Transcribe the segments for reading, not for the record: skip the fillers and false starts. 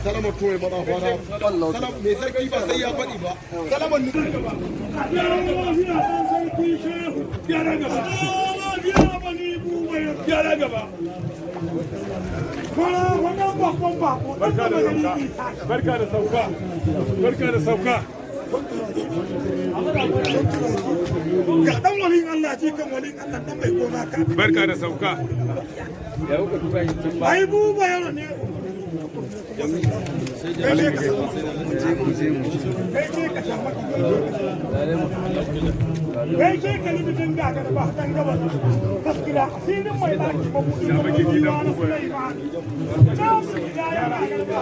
Salama tuwai maza kwana. Salam mai sarki ba sai ya faɗi ba. Salaman ni. Barka da sauka. Barka da sauka. Ga dan walin Allah ji kan walin Allah dan mai gona ka. Barka da sauka. Ai buba yaro ne. Kai ce ka libi din ga ba dan gaba gaskiya asirin mai daki ba kudi ba na Sulaiman ta su da ya ba ga ba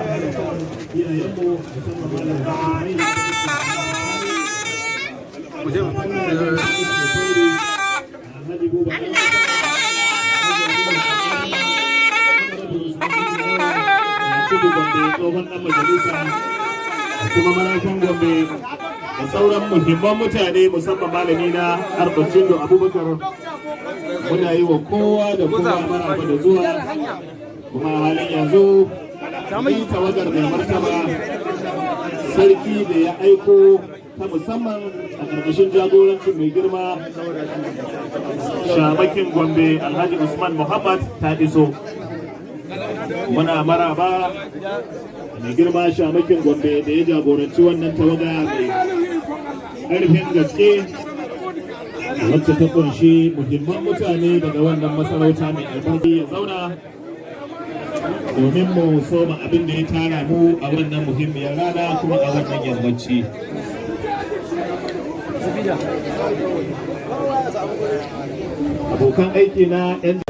tsohon ɗan majalisa kuma marafin Gombe da sauran muhimman mutane musamman malami na Arbacin da Abubakar muna yi wa kowa da kowa maraba da zuwa kuma halin yanzu yi tawagar mai martaba sarki da ya aiko ta musamman a ƙarƙashin jagorancin mai girma shamakin Gombe Alhaji Usman Muhammad ta iso. Muna maraba mai girma shamakin Gombe da ya jagoranci wannan tawaga mai ƙarfin gaske wacce ta kunshi muhimman mutane daga wannan masarauta mai albarki ya zauna domin mu soma abin da ya tara mu a wannan muhimmiyar rana kuma a wannan yammaci. Abokan aiki na 'yan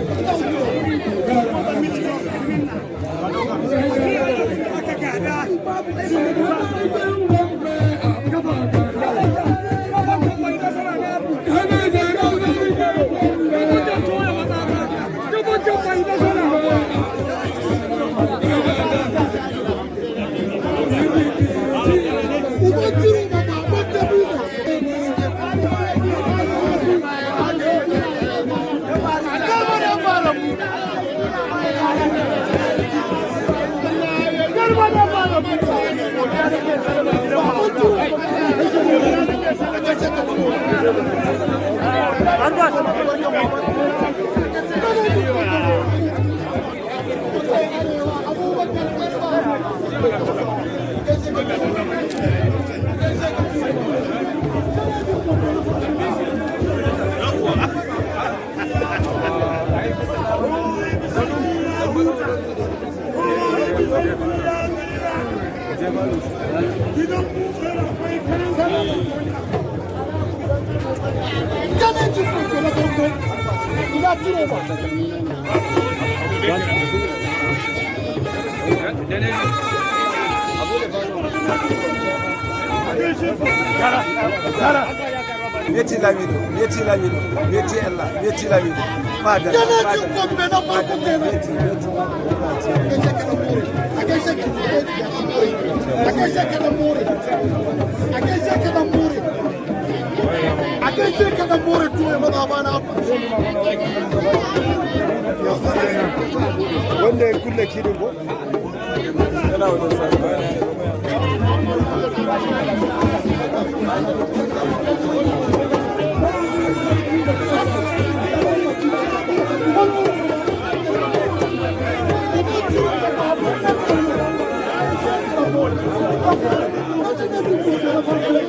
Meti Lamido, Meti Lamido, Meti Allah, Meti Lamido. Madam. Wanda ya kulle kidin ko? Yana wajen sarfa. Thank you.